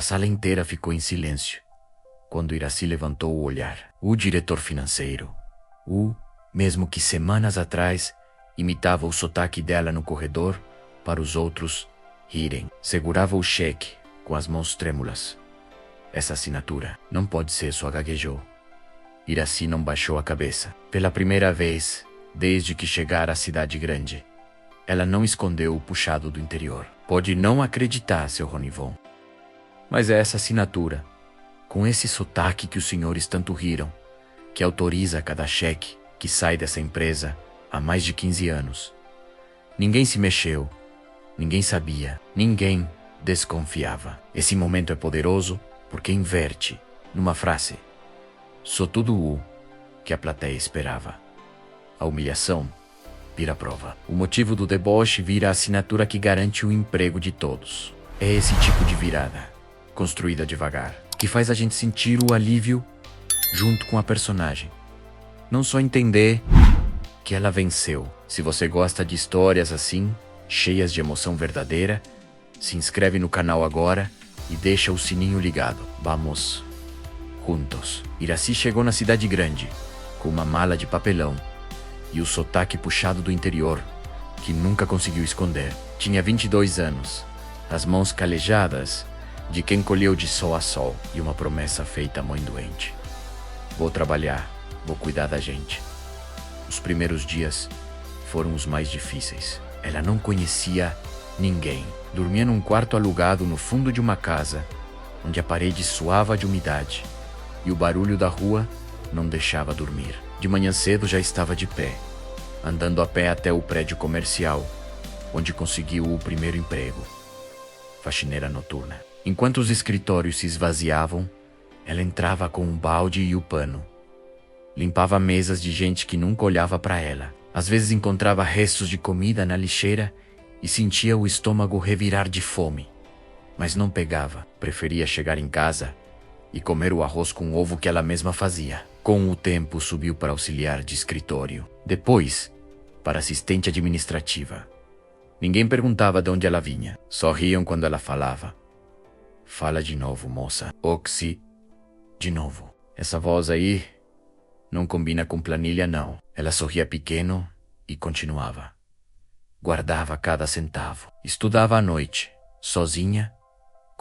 sala inteira ficou em silêncio quando Iraci levantou o olhar. O diretor financeiro, mesmo que semanas atrás imitava o sotaque dela no corredor para os outros rirem, segurava o cheque com as mãos trêmulas. Essa assinatura não pode ser, só gaguejou. Iraci não baixou a cabeça. Pela primeira vez desde que chegara à cidade grande, ela não escondeu o puxado do interior. Pode não acreditar, seu Ronivon, mas é essa assinatura, com esse sotaque que os senhores tanto riram, que autoriza cada cheque que sai dessa empresa há mais de 15 anos. Ninguém se mexeu, ninguém sabia, ninguém desconfiava. Esse momento é poderoso porque inverte, numa frase, só tudo o que a plateia esperava. A humilhação vira prova. O motivo do deboche vira a assinatura que garante o emprego de todos. É esse tipo de virada, construída devagar, que faz a gente sentir o alívio junto com a personagem. Não só entender que ela venceu. Se você gosta de histórias assim, cheias de emoção verdadeira, se inscreve no canal agora e deixa o sininho ligado. Vamos juntos. Iraci chegou na cidade grande, com uma mala de papelão e o sotaque puxado do interior, que nunca conseguiu esconder. Tinha 22 anos, as mãos calejadas de quem colheu de sol a sol e uma promessa feita à mãe doente. Vou trabalhar, vou cuidar da gente. Os primeiros dias foram os mais difíceis. Ela não conhecia ninguém. Dormia num quarto alugado no fundo de uma casa, onde a parede suava de umidade e o barulho da rua não deixava dormir. De manhã cedo já estava de pé, andando a pé até o prédio comercial, onde conseguiu o primeiro emprego, faxineira noturna. Enquanto os escritórios se esvaziavam, ela entrava com um balde e o pano. Limpava mesas de gente que nunca olhava para ela. Às vezes encontrava restos de comida na lixeira e sentia o estômago revirar de fome. Mas não pegava, preferia chegar em casa e comer o arroz com ovo que ela mesma fazia. Com o tempo subiu para auxiliar de escritório. Depois, para assistente administrativa. Ninguém perguntava de onde ela vinha. Só riam quando ela falava. Fala de novo, moça. Oxi. De novo. Essa voz aí não combina com planilha, não. Ela sorria pequeno e continuava. Guardava cada centavo. Estudava à noite, sozinha,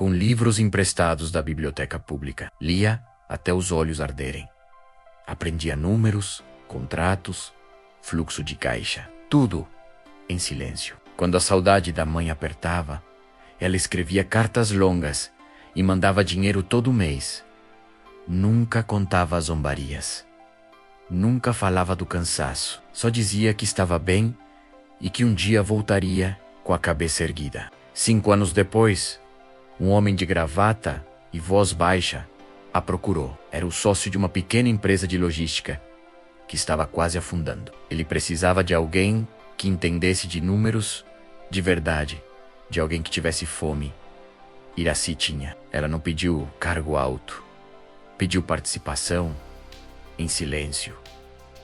com livros emprestados da biblioteca pública. Lia até os olhos arderem. Aprendia números, contratos, fluxo de caixa. Tudo em silêncio. Quando a saudade da mãe apertava, ela escrevia cartas longas e mandava dinheiro todo mês. Nunca contava zombarias. Nunca falava do cansaço. Só dizia que estava bem e que um dia voltaria com a cabeça erguida. 5 anos depois, um homem de gravata e voz baixa a procurou. Era o sócio de uma pequena empresa de logística que estava quase afundando. Ele precisava de alguém que entendesse de números de verdade, de alguém que tivesse fome. Iraci tinha. Ela não pediu cargo alto. Pediu participação em silêncio,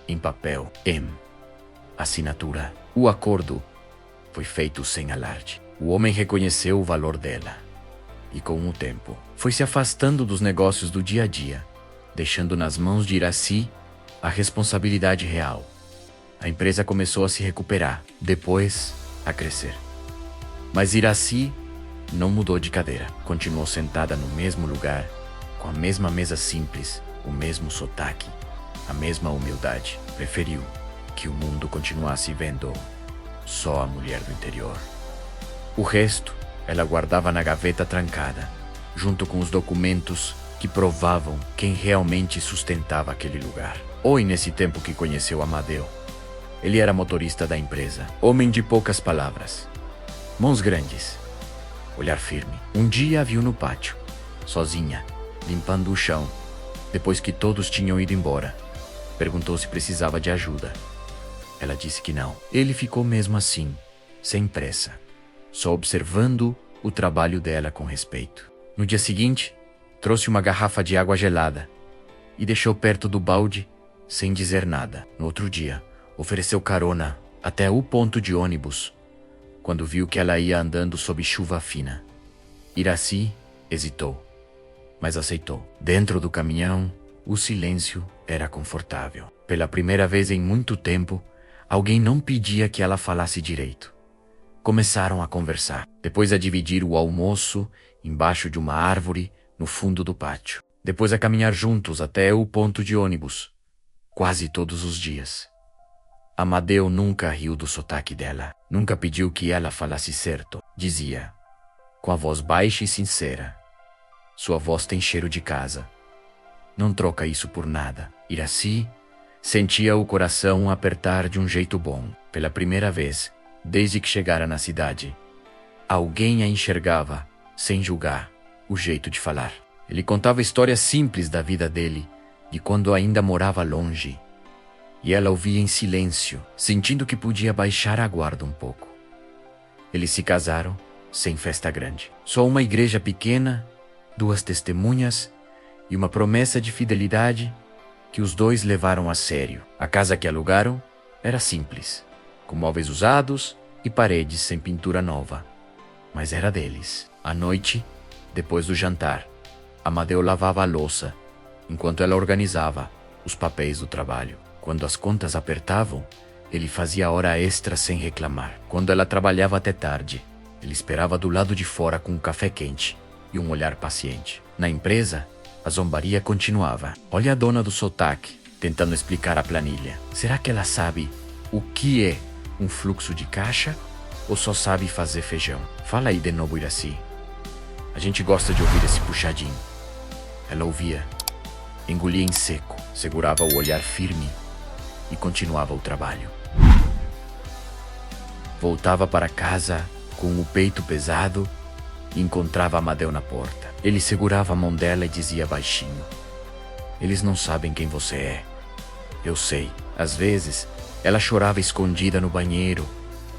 em papel, em assinatura. O acordo foi feito sem alarde. O homem reconheceu o valor dela e, com o tempo, foi se afastando dos negócios do dia a dia, deixando nas mãos de Iraci a responsabilidade real. A empresa começou a se recuperar, depois a crescer. Mas Iraci não mudou de cadeira. Continuou sentada no mesmo lugar, com a mesma mesa simples, o mesmo sotaque, a mesma humildade. Preferiu que o mundo continuasse vendo só a mulher do interior. O resto ela guardava na gaveta trancada, junto com os documentos que provavam quem realmente sustentava aquele lugar. Ou nesse tempo que conheceu Amadeu. Ele era motorista da empresa, homem de poucas palavras, mãos grandes, olhar firme. Um dia a viu no pátio, sozinha, limpando o chão, depois que todos tinham ido embora. Perguntou se precisava de ajuda. Ela disse que não. Ele ficou mesmo assim, sem pressa, só observando o trabalho dela com respeito. No dia seguinte, trouxe uma garrafa de água gelada e deixou perto do balde sem dizer nada. No outro dia, ofereceu carona até o ponto de ônibus, quando viu que ela ia andando sob chuva fina. Iraci hesitou. mas aceitou. Dentro do caminhão, o silêncio era confortável. Pela primeira vez em muito tempo, alguém não pedia que ela falasse direito. Começaram a conversar, depois a dividir o almoço embaixo de uma árvore no fundo do pátio. Depois a caminhar juntos até o ponto de ônibus, quase todos os dias. Amadeu nunca riu do sotaque dela, nunca pediu que ela falasse certo. Dizia, com a voz baixa e sincera, sua voz tem cheiro de casa. Não troca isso por nada. Iracy sentia o coração apertar de um jeito bom. Pela primeira vez, desde que chegara na cidade, alguém a enxergava, sem julgar, o jeito de falar. Ele contava histórias simples da vida dele, de quando ainda morava longe. E ela ouvia em silêncio, sentindo que podia baixar a guarda um pouco. Eles se casaram, sem festa grande. Só uma igreja pequena, 2 testemunhas e uma promessa de fidelidade que os dois levaram a sério. A casa que alugaram era simples, com móveis usados e paredes sem pintura nova. Mas era deles. À noite, depois do jantar, Amadeu lavava a louça, enquanto ela organizava os papéis do trabalho. Quando as contas apertavam, ele fazia hora extra sem reclamar. Quando ela trabalhava até tarde, ele esperava do lado de fora com um café quente e um olhar paciente. Na empresa, a zombaria continuava. Olha a dona do sotaque, tentando explicar a planilha. Será que ela sabe o que é um fluxo de caixa ou só sabe fazer feijão? Fala aí de novo, Iracy. A gente gosta de ouvir esse puxadinho. Ela ouvia, engolia em seco, segurava o olhar firme e continuava o trabalho. Voltava para casa com o peito pesado e encontrava Amadeu na porta. Ele segurava a mão dela e dizia baixinho, eles não sabem quem você é. Eu sei. Às vezes, ela chorava escondida no banheiro,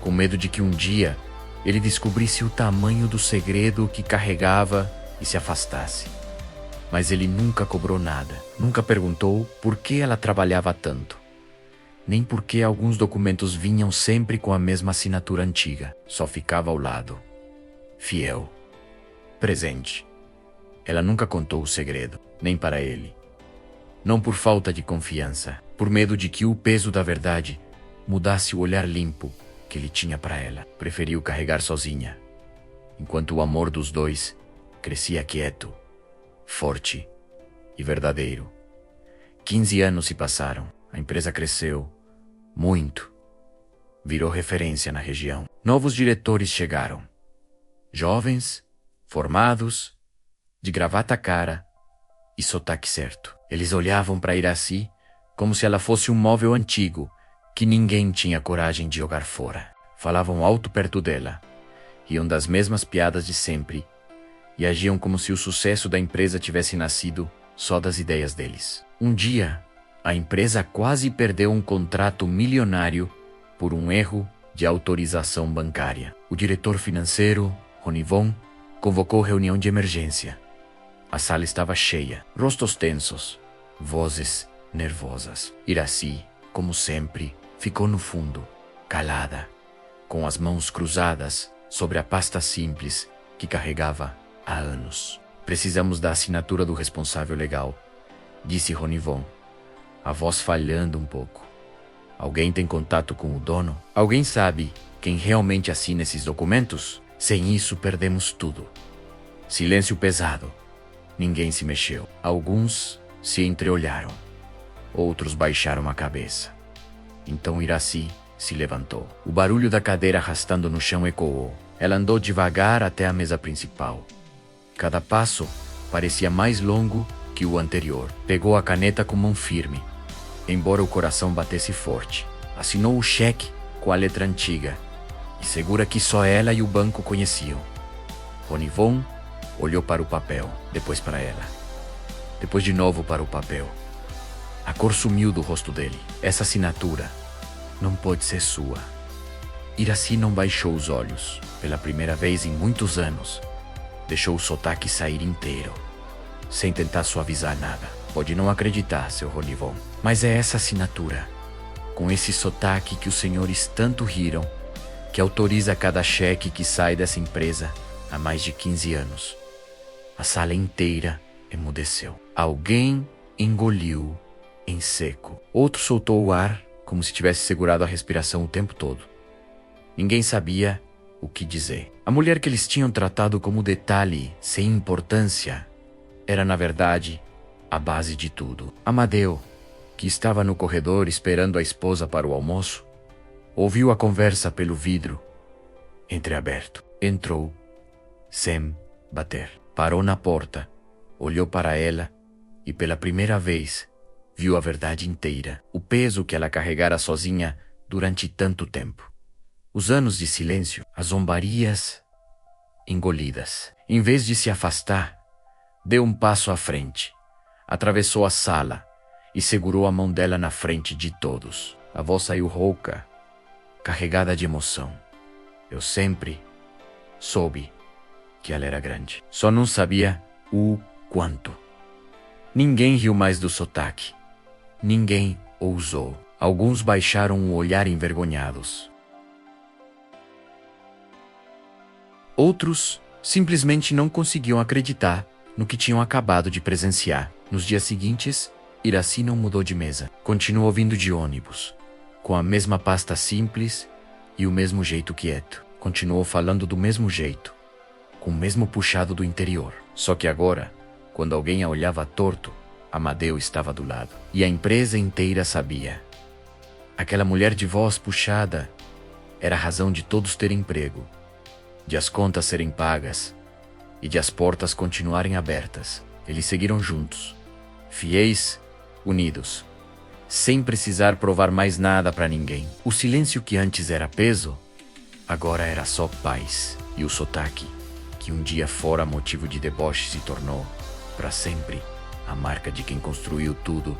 com medo de que um dia ele descobrisse o tamanho do segredo que carregava e se afastasse. Mas ele nunca cobrou nada, nunca perguntou por que ela trabalhava tanto, nem por que alguns documentos vinham sempre com a mesma assinatura antiga. Só ficava ao lado, fiel, presente. Ela nunca contou o segredo, nem para ele. Não por falta de confiança, por medo de que o peso da verdade mudasse o olhar limpo que ele tinha para ela. Preferiu carregar sozinha, enquanto o amor dos dois crescia quieto, forte e verdadeiro. 15 anos se passaram. A empresa cresceu muito. Virou referência na região. Novos diretores chegaram. Jovens, formados, de gravata cara e sotaque certo. Eles olhavam para Iracy como se ela fosse um móvel antigo que ninguém tinha coragem de jogar fora. Falavam alto perto dela, riam das mesmas piadas de sempre e agiam como se o sucesso da empresa tivesse nascido só das ideias deles. Um dia, a empresa quase perdeu um contrato milionário por um erro de autorização bancária. O diretor financeiro, Ronivon, convocou reunião de emergência. A sala estava cheia, rostos tensos, vozes nervosas. Iracy, como sempre, ficou no fundo, calada, com as mãos cruzadas sobre a pasta simples que carregava há anos. Precisamos da assinatura do responsável legal, disse Ronivon, a voz falhando um pouco. Alguém tem contato com o dono? Alguém sabe quem realmente assina esses documentos? Sem isso, perdemos tudo. Silêncio pesado. Ninguém se mexeu. Alguns se entreolharam. Outros baixaram a cabeça. Então Iracy se levantou. O barulho da cadeira arrastando no chão ecoou. Ela andou devagar até a mesa principal. Cada passo parecia mais longo que o anterior. Pegou a caneta com mão firme, embora o coração batesse forte. Assinou o cheque com a letra antiga e segura que só ela e o banco conheciam. Ronivon olhou para o papel, depois para ela. Depois de novo para o papel. A cor sumiu do rosto dele. Essa assinatura não pode ser sua. Iracy não baixou os olhos. Pela primeira vez em muitos anos, deixou o sotaque sair inteiro, sem tentar suavizar nada. Pode não acreditar, seu Ronivon, mas é essa assinatura, com esse sotaque que os senhores tanto riram, que autoriza cada cheque que sai dessa empresa há mais de 15 anos. A sala inteira emudeceu. Alguém engoliu em seco. Outro soltou o ar como se tivesse segurado a respiração o tempo todo. Ninguém sabia o que dizer. A mulher que eles tinham tratado como detalhe sem importância era, na verdade, a base de tudo. Amadeu, que estava no corredor esperando a esposa para o almoço, ouviu a conversa pelo vidro entreaberto. Entrou, sem bater. Parou na porta, olhou para ela e pela primeira vez viu a verdade inteira, o peso que ela carregara sozinha durante tanto tempo. Os anos de silêncio, as zombarias engolidas. Em vez de se afastar, deu um passo à frente, atravessou a sala e segurou a mão dela na frente de todos. A voz saiu rouca, carregada de emoção. Eu sempre soube que ela era grande. Só não sabia o quanto. Ninguém riu mais do sotaque. Ninguém ousou. Alguns baixaram o olhar envergonhados. Outros simplesmente não conseguiam acreditar no que tinham acabado de presenciar. Nos dias seguintes, Iracy não mudou de mesa. Continuou vindo de ônibus, com a mesma pasta simples e o mesmo jeito quieto. Continuou falando do mesmo jeito, com o mesmo puxado do interior. Só que agora, quando alguém a olhava torto, Amadeu estava do lado. E a empresa inteira sabia. Aquela mulher de voz puxada era a razão de todos terem emprego, de as contas serem pagas e de as portas continuarem abertas. Eles seguiram juntos, fiéis, unidos, sem precisar provar mais nada para ninguém. O silêncio que antes era peso, agora era só paz. E o sotaque, que um dia fora motivo de deboche, se tornou, para sempre, a marca de quem construiu tudo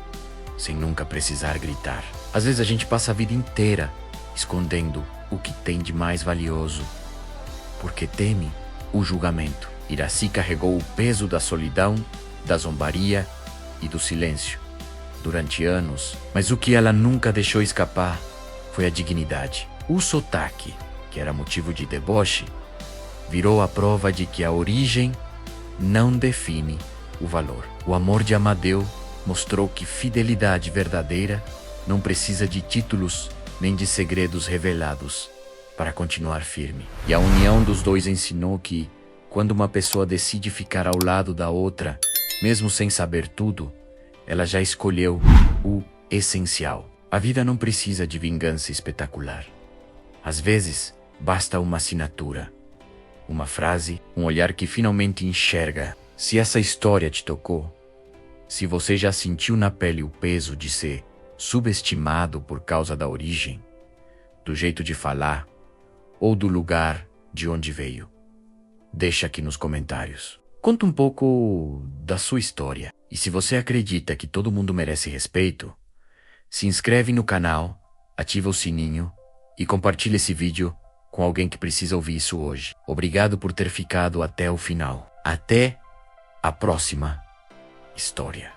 sem nunca precisar gritar. Às vezes a gente passa a vida inteira escondendo o que tem de mais valioso, porque teme o julgamento. Iracy carregou o peso da solidão, da zombaria e do silêncio durante anos, mas o que ela nunca deixou escapar foi a dignidade. O sotaque, que era motivo de deboche, virou a prova de que a origem não define o valor. O amor de Amadeu mostrou que fidelidade verdadeira não precisa de títulos nem de segredos revelados para continuar firme. E a união dos dois ensinou que, quando uma pessoa decide ficar ao lado da outra, mesmo sem saber tudo, ela já escolheu o essencial. A vida não precisa de vingança espetacular. Às vezes, basta uma assinatura, uma frase, um olhar que finalmente enxerga. Se essa história te tocou, se você já sentiu na pele o peso de ser subestimado por causa da origem, do jeito de falar ou do lugar de onde veio, deixa aqui nos comentários. Conta um pouco da sua história. E se você acredita que todo mundo merece respeito, se inscreve no canal, ativa o sininho e compartilha esse vídeo com alguém que precisa ouvir isso hoje. Obrigado por ter ficado até o final. Até a próxima história.